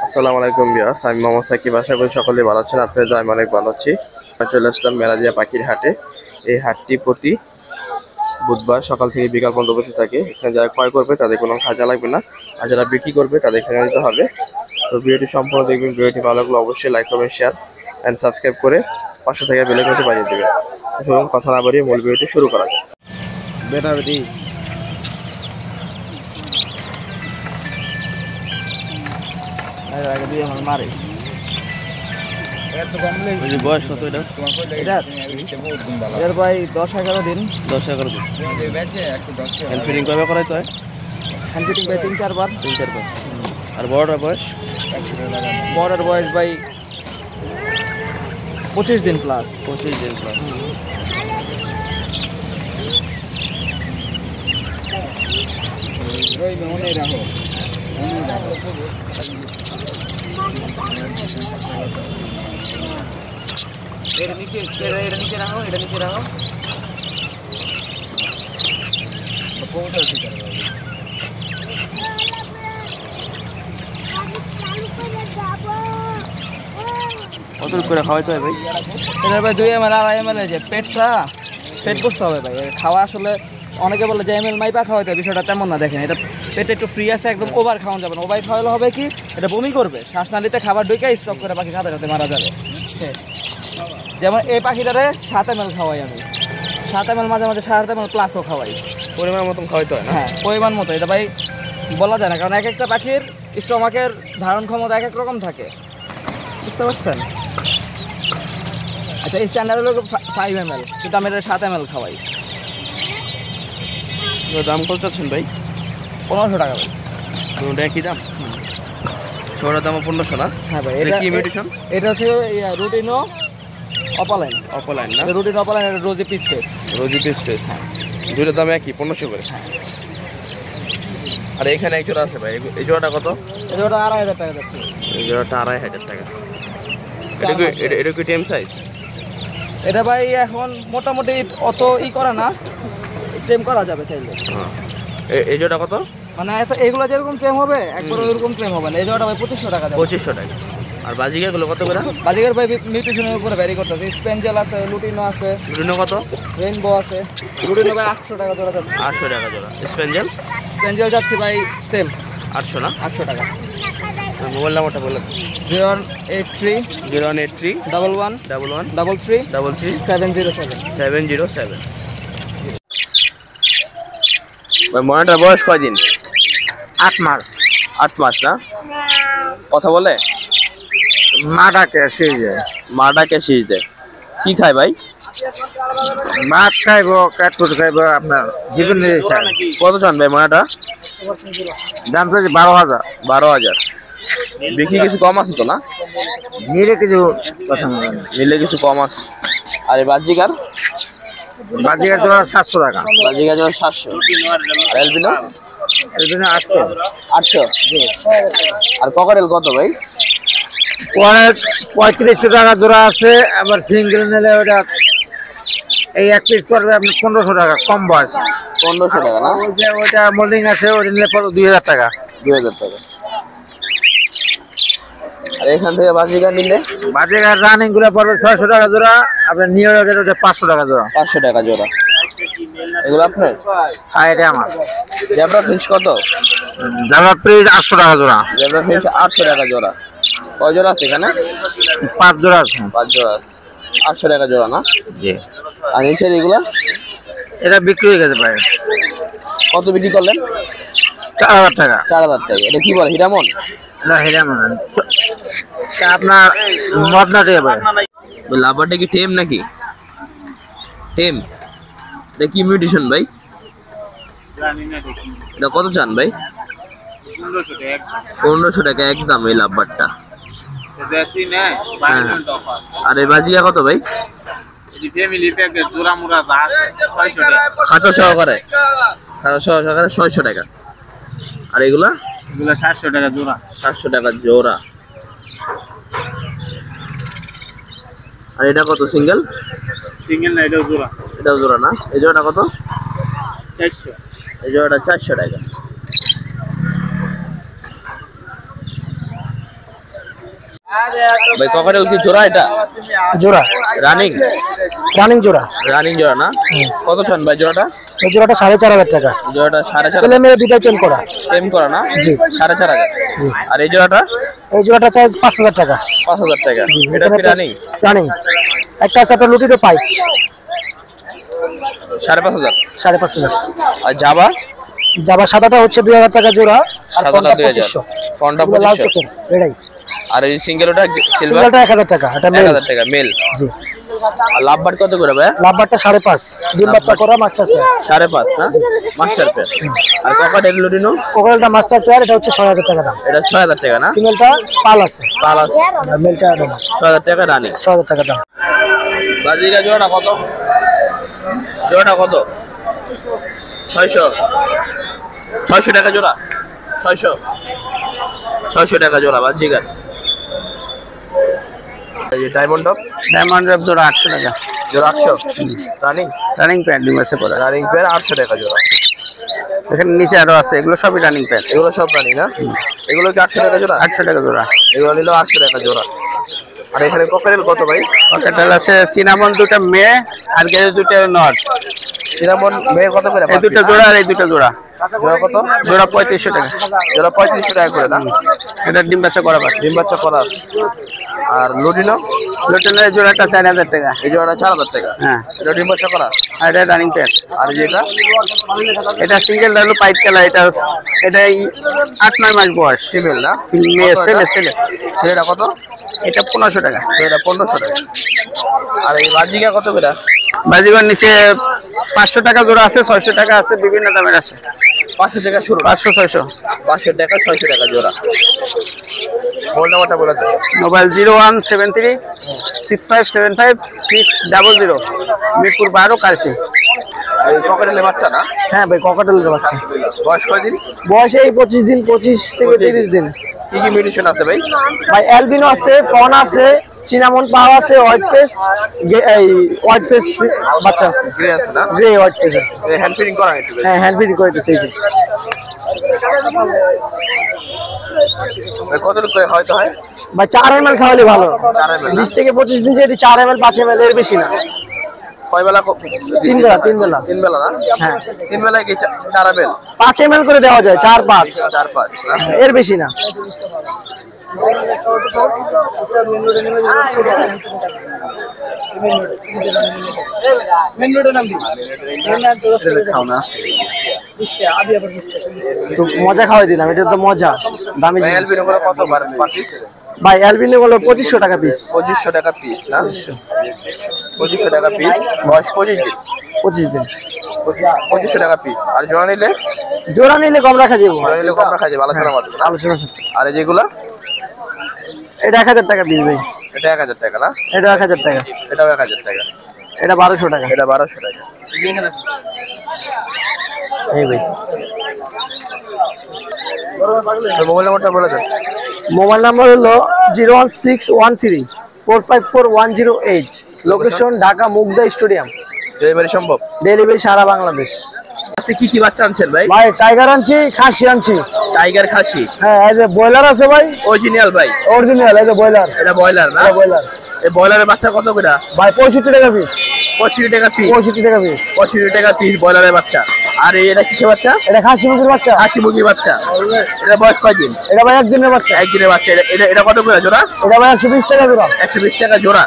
আসসালামু আলাইকুম ভিউয়ার্স, আমি মোহাম্মদ সাকিব। আশা করি সকলেই ভালো আছেন। আপনাদের আমি অনেক ভালো আছি। চলে আসলাম মেলাজিয়া পাখির হাটে। এই হাটটি প্রতি বুধবার সকাল থেকে বিকাল পর্যন্ত বসে থাকে। এখানে যারা ক্রয় করবে তাদের কোনো খাজা লাগবে না, আর যারা বিক্রি করবে তাদের এখানে দিতে হবে। তো ভিডিওটি সম্পূর্ণ দেখবেন। ভিডিওটি ভালো লাগলে অবশ্যই like comment share and subscribe করে পাশে থেকে বেল আইকনটি বাজিয়ে দেবেন। চলুন কথা না বাড়িয়ে মূল ভিডিওটি শুরু করা যাক। বেটা বেটি আগে দিয়ে আমার মারে বয়স কত? এটার ভাই 10-11 দিন। 10-11 দিন হ্যান্ড ফিডিং কবে করাইতে হয়? হ্যান্ড ফিডিং ভাই 3-4 বার। আর বড়টার বয়স? বড়টার বয়স ভাই 25 দিন প্লাস। 25 দিন প্লাস। মনে রাখো এটা নিচে রাখো। কত করে খাওয়াইতে হয় ভাই? এটা ভাই 2 ml 2.5 ml যে পেট বুঝতে হবে ভাই। খাওয়া আসলে অনেকে বলে যে ml মাইপা খাওয়াইতে হয়, বিষয়টা তেমন না। দেখেন এটা পেটে একটু ফ্রি আছে, একদম ওভার খাওয়ানো যাবে না। ওভার খাওয়ালে হবে কি, এটা বমি করবে, শ্বাসনালীতে খাবার ঢুকে স্ট্রোক করে পাখি খাতে খাতে মারা যাবে। যেমন এই পাখিটারে 7 ml খাওয়াই আমি, 7 ml, মাঝে মাঝে 7 ml প্লাসও খাওয়াই। পরিমাণ মতন খাওয়াইতে হয় না? হ্যাঁ, পরিমাণ মতো। এটা ভাই বলা যায় না, কারণ এক একটা পাখির স্টমাকের ধারণ ক্ষমতা এক এক রকম থাকে, বুঝতে পারছেন? আচ্ছা, এই স্ট্যান্ডার্ড হলো 5 ml, কিন্তু আমি এটা 7 ml খাওয়াই। দাম কত চাচ্ছেন ভাই? 1500 টাকা ভাই। দুটো একই দাম? ছোটার দাম 1500 না? হ্যাঁ ভাই। এটা কি মিউটেশন? এটা হচ্ছে রুটিনো অপালাইন না? রুটিনো অপালাইন, এটা রোজি পিস ফেস। হ্যাঁ, দুটোর দাম একই, 1500 করে। হ্যাঁ। আর এখানে এক জোড়া আছে ভাই, এই জোড়াটা কত? এই জোড়াটা 2500 টাকা যাচ্ছে। এই জোড়াটা 2500 টাকা। এটা কি টেম সাইজ? এটা ভাই এখন মোটামুটি অত করা না, টেম করা যাবে চাইলে। হ্যাঁ। এই জোড়া কত? মানে এগুলো যেরকম ট্রেম হবে একবার ওইরকম ট্রেম হবে না। এই জোড়াটা ভাই 2500 টাকা যাবে। 2500 টাকা। আর বাজিকারগুলো কত করে? বাজিকার ভাই মিউটেশনের উপরে ভ্যারি করতেছে। স্পেঞ্জেল আছে, লুটিনো আছে। লুটিনো কত? রেইনবো আছে। লুটিনো ভাই 800 টাকা জোড়া যাচ্ছে। 800 টাকা জোড়া। স্পেঞ্জেল যাচ্ছে ভাই সেম 800 না? 800 টাকা। মোবাইল নাম্বারটা বলেন। 0183 11 11 33 707। ভাই ময়নাটার বয়স কয়দিন? 8 মাস। 8 মাস না? কথা বলে? মাটাকে সিজ দেয়। কি খায় ভাই? মাছ খাইবো, কাঠফুট খাইবো, আপনার জীবন। কত চান ভাই ময়নাটা? দাম তো 12,000। 12,000। বিক্রি কিছু কম আছে তো না? নিলে কিছু কম আছে। আর এই বাজিকার জোড়া 700 টাকা। বাজিকার জোড়া 700। আর এলবিনো? 800। 800। আর ককারেল কত ভাই? 3500 টাকা জোড়া আছে। আবার সিঙ্গেল নিলে ওটা এই এক পিস পড়বে আপনার 1500 টাকা, কম বয়স। 1500 টাকা না? ওইটা মোল্ডিং আছে, ওটা নিলে পড়বে 2000 টাকা। 2000 টাকা। আর এখান থেকে বাজিকার নিলে? বাজিকার রানিং গুলো পড়বে 600 টাকা জোড়া। আপনার নিউ ইয়র্কের ওটা 500 টাকা জোড়া। 500 টাকা জোড়া। এগুলো আপনার? হ্যাঁ, এটা আমার। জেব্রা ফিঞ্চ কত? জেব্রা ফিঞ্চ 800 টাকা জোড়া। জেব্রা ফিঞ্চ 800 টাকা জোড়া। কয় জোড়া আছে এখানে? 5 জোড়া আছে। 5 জোড়া আছে। 800 টাকা জোড়া না? জি। আর নিচের এগুলা? এটা বিক্রি হয়ে গেছে ভাই। কত বিক্রি করলেন? 4000 টাকা। 4000 টাকা। এটা কি বলে, হিরামন? না, হিরামন আপনার মদনাটি ভাই। লাভারটা কি টেম নাকি? টেম। এটা কি মিউটেশন ভাই? এটা কত চান ভাই? 1500 টাকা একদম এই লাভারটা। আর এই বাজিয়া কত ভাই? খাঁচা সহকারে 600 টাকা। আর এগুলা? 700 টাকা জোড়া। 700 টাকা জোড়া। আর এটা কত সিঙ্গেল? সিঙ্গেল না, এটাও জোড়া। এটাও জোড়া না? এই জোড়াটা কত? 400। এই জোড়াটা 400 টাকা। ভাই ককাটেল কি জোড়া এটা? জোড়া রানিং জোড়া না? কত চান ভাই জোড়াটা? এই জোড়াটা 4.5 টাকা। জোড়াটা 4.5 ছেলে মেয়ে দুটাই চেন করা না? জি 4.5 জি। আর এই জোড়াটা? এই জোড়াটা চাই 5,000 টাকা। 5,000 টাকা। এটা কি রানিং? একটা আছে আপনার লুটিনো পাইট 5,500। 5,500। আর জাবা সাদাটা হচ্ছে 2,000 টাকা জোড়া, আর সাদাটা কোনটা 2000, 2500। কোনটা লাল 2500? চোখের এটাই। আর এই সিঙ্গেলটা সিলভার সিঙ্গেলটা 1,000 টাকা, এটা মেল। 1,000 টাকা মেল। জি। আর লাভবার্ড কত করে ভাই? লাভবারটা 5.5, ডিম বাচ্চা করা মাস্টার পেয়ার। 5.5 না? Master pair. আর ককাটেল লুটিনো? কোকালটা মাস্টার পেয়ার, এটা হচ্ছে 6,000 টাকা দাম। এটা 6,000 টাকা না? ফিমেলটা পাল আছে, আর মেলটা দাম 6,000 টাকা রানিং। 6,000 টাকা দাম। বাজিকা জোড়া কত? 600 টাকা জোড়া। 600 টাকা জোড়া বাজিকা। এই যে ডায়মন্ড জোড়া 800 টাকা জোড়া। 800 রানিং প্যান্ট ডিম আছে পরে। রানিং পেয়ার 800 টাকা জোড়া। এখানে নিচে আরো আছে, এগুলো সবই রানিং প্যান্ট। এগুলো সব রানিং না? এগুলো কি 800 টাকা জোড়া? 800 টাকা জোড়া। এগুলো নিল 800 টাকা জোড়া। আর এখানে ককাটেল কত ভাই? ককাটেল আছে চিনামন দুটো মেয়ে আর গেজে দুটো নট। চিনামন মেয়ে কত করে? এই দুটো জোড়া আর এই দুটো জোড়া। জোড়া কত? জোড়া 3500 টাকা। জোড়া 3500 টাকা করে না? এটা ডিম বাচ্চা করা পাচ্ছে। ডিম বাচ্চা করা আছে। আর লুটিনো লোটেলের জোড়াটা 4,000 টাকা। এই জোড়াটা 4,000 টাকা। হ্যাঁ, এটা ডিম বাচ্চা করা। আর এটা রানিং প্যান্ট। আর যেটা এটা সিঙ্গেল হলো পাইট কালার। এটাই 8-9 মাস বয়স। ফিমেল না? মেয়ে কত ছেলে এটা? ছেলে। ছেলেটা কত? এটা 1500 টাকা। এটা 1500 টাকা। আর এই বাজিকা কত করে? বাজিগর নিচে 500 টাকা জোড়া আছে, 600 টাকা আছে, বিভিন্ন দামের আছে। 500 টাকা শুরু। 500-600। 500 টাকা 600 টাকা জোড়া। ফোন নাম্বারটা বলে দেন। মোবাইল 0173-6575-600, মিরপুর 12, কালসি। এই ককাটেলের বাচ্চা না? হ্যাঁ ভাই, ককাটেলের বাচ্চা। বয়স কয়দিন? বয়স এই 25 দিন, 25 থেকে 30 দিন। কি কি মিউটেশন আছে ভাই? ভাই অ্যালবিনো আছে, ফন আছে, চিনামন পাও আছে, হোয়াইট ফেস, এই হোয়াইট ফেস বাচ্চা আছে। গ্রে আছে না? Grey white face. এই হ্যান্ড ফিডিং করা একটু। হ্যাঁ, হ্যান্ড ফিডিং করে দিতেছে এই যে। কত করে হয়তো হয়? ভাই 4 ml খাওয়ালে ভালো। 4 ml 20 থেকে 25 দিন যদি 4 ml 5 ml এর বেশি না। কয় বেলা? 3 বেলা। 3 বেলা। 3 বেলা না? হ্যাঁ, 3 বেলায় কি 4 ml? 5 ml করে দেওয়া যায়, 4-5, 4-5 না? এর বেশি না। মজা খাওয়াই দিলাম, এটা তো মজা। দামি জিনিস। অ্যালবিনো গুলো কত পাচ্ছিস? ভাই অ্যালবিনো গুলো 2500 টাকা পিস। 2500 টাকা পিস না? 2500 টাকা পিস। বয়স 25 দিন। 25 দিন। 2500 টাকা পিস। আর জোড়া নিলে? জোড়া নিলে কম রাখা যাবে। জোড়া নিলে কম রাখা যাবে, আলোচনা মাত্র। আলোচনা সাথে। আর এই যেগুলো? এটা 1000 টাকা পিস ভাই। এটা 1000 টাকা না? এটা 1000 টাকা। এটাও 1000 টাকা। এটা 1200 টাকা। এটা 1200 টাকা। এই ভাই মোবাইল নাম্বারটা বলে দেন। মোবাইল নাম্বার হলো 01613454108। Location Dhaka Mugda stadium. Delivery সম্ভব? ডেলিভারি সারা বাংলাদেশ। আচ্ছা, কি কি বাচ্চা আনছেন ভাই? ভাই টাইগার আনছি, খাসি আনছি। টাইগার খাসি? হ্যাঁ, এই যে ব্রয়লার আছে ভাই, অরিজিনাল ভাই? অরিজিনাল। এই যে ব্রয়লার। এটা ব্রয়লার না? ব্রয়লার। এই ব্রয়লারের বাচ্চা কত করে ভাই? 65 টাকা পিস। 65 টাকা পিস? 65 টাকা পিস। 65 টাকা পিস ব্রয়লারের বাচ্চা। আর এটা কিসের বাচ্চা? এটা খাসি মুরগির বাচ্চা। খাসি মুরগির বাচ্চা। এটা বয়স কয়দিন? এটা ভাই একদিনের বাচ্চা। একদিনের বাচ্চা। এটা কত করে জোড়া? এটা ভাই 120 টাকা জোড়া। 120 টাকা জোড়া।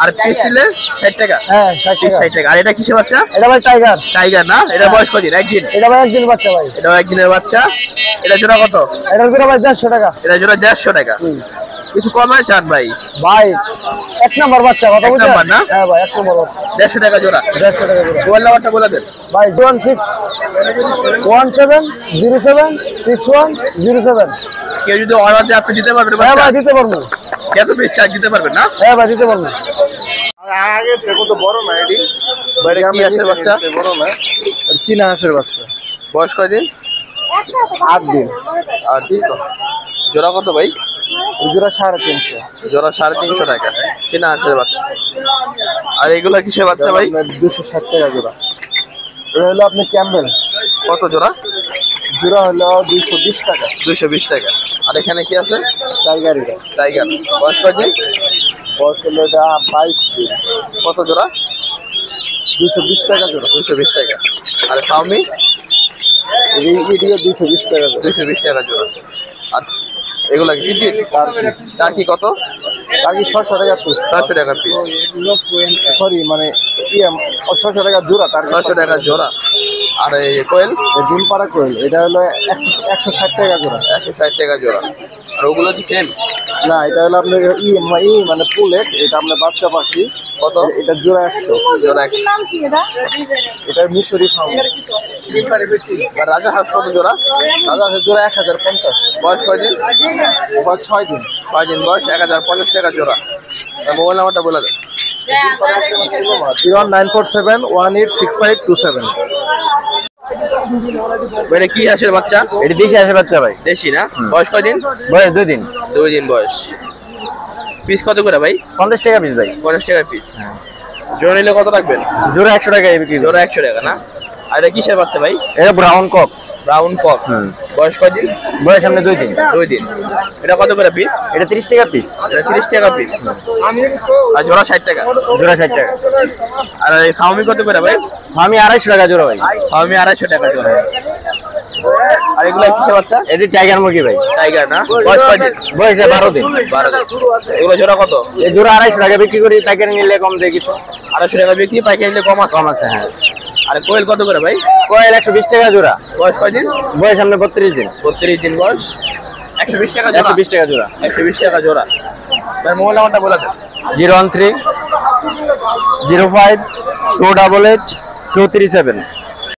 আর পিস দিলে 60 টাকা? হ্যাঁ, 60 টাকা। 60 টাকা। আর এটা কিসের বাচ্চা? এটা ভাই টাইগার। টাইগার না? এটা বয়স কয়দিন? একদিন? এটা ভাই একদিনের বাচ্চা ভাই। এটাও একদিনের বাচ্চা। এটা জোড়া কত? এটা জোড়া ভাই 150 টাকা। এটা জোড়া 150 টাকা। কিছু কমায় চান ভাই? ভাই এক নাম্বার বাচ্চা, কথা এক বুঝছেন? নাম্বার না? হ্যাঁ ভাই, এক নাম্বার বাচ্চা। 150 টাকা জোড়া। 150 টাকা জোড়া। মোবাইল নাম্বারটা বলে দেন। ভাই 01617076107। কেউ যদি অর্ডার দেয় আপনি দিতে পারবেন? হ্যাঁ ভাই, দিতে পারবো। কত পিস চার্জ দিতে পারবেন না? হ্যাঁ ভাই, দিতে পারবো। আগে থেকে তো বড় না এডি। বাইরে কি আসে বাচ্চা? বড় না, চীনা হাঁসের বাচ্চা। বয়স কয়দিন? 8 দিন। আর দিন তো। জোড়া কত ভাই? জোড়া 350। জোড়া 350 টাকা। কিনা হাঁসের বাচ্চা। আর এগুলা কিসের বাচ্চা ভাই? 260 টাকা জোড়া। এটা হলো আপনি ক্যাম্বেল। কত জোড়া? জোড়া হলো 220 টাকা। 220 টাকা। আর এখানে কি আছে? টাইগার। টাইগার। বয়স কয়দিন? বয়স হলো এটা 22 দিন। কত জোড়া? 220 টাকা জোড়া। 220 টাকা। আর ফাউমি? এদিকে 220 টাকা জোড়া। 220 টাকা জোড়া। আর এগুলা কি জিট? তার কি কত? তার কি 600 টাকা পিস। 600 টাকা পিস। সরি মানে 600 টাকা জোড়া। তার 600 টাকা জোড়া। আর এই কোয়েল? ডিম পাড়া কোয়েল এটা হলো 160 টাকা জোড়া। 160 টাকা জোড়া। আর ওগুলো কি সেম? না, এটা হলো আপনার মানে পুলেট, এটা আপনার বাচ্চা পাখি। কত? এটা জোড়া 100। জোড়া 100। এটা মিশরি ফার্ম। আর রাজা হাঁস কত জোড়া? রাজা হাঁসের জোড়া 1050। বয়স কয়দিন? বয়স 6 দিন। 6 দিন বয়স, 1050 টাকা জোড়া। আর মোবাইল নাম্বারটা বলে দেন। 09471865527। এটা কি হাঁসের বাচ্চা? এটা দেশি হাঁসের বাচ্চা ভাই। দেশি না? বয়স কয়দিন? বয়স 2 দিন। 2 দিন বয়স। পিস কত করে ভাই? 50 টাকা পিস ভাই। 50 টাকা পিস। জোড়া নিলে কত রাখবেন? জোড়া 100 টাকা বিক্রি। জোড়া 100 টাকা না? আর এটা কিসের বাচ্চা ভাই? এটা ব্রাউন কক। Brown cock. বয়স কয়দিন? বয়স সামনে 2 দিন। 2 দিন। এটা কত করে পিস? এটা 30 টাকা পিস। এটা 30 টাকা পিস। আর জোড়া 60 টাকা। জোড়া 60 টাকা। আর এই ফাউমি কত করে ভাই? আমি 250 টাকা জোড়া ভাই। ফাউমি 250 টাকা জোড়া। আর এগুলো কিসের বাচ্চা? এটা টাইগার মুরগি ভাই। টাইগার না? বয়স কয়দিন? বয়স 12 দিন। 12 দিন। এগুলো জোড়া কত? এই জোড়া 250 টাকা বিক্রি করি, পাইকারি নিলে কম দেয় কিছু। 250 টাকা বিক্রি, পাইকারি নিলে কম আছে। কম আছে হ্যাঁ। আর কোয়েল কত করে ভাই? কোয়েল 120 টাকা জোড়া। বয়স কয়দিন? বয়স সামনে 32 দিন। 32 দিন বয়স। 120 টাকা জোড়া। 120 টাকা জোড়া। 120 টাকা জোড়া। তার মোবাইল নাম্বারটা বলে দেন। 013 05 288 237।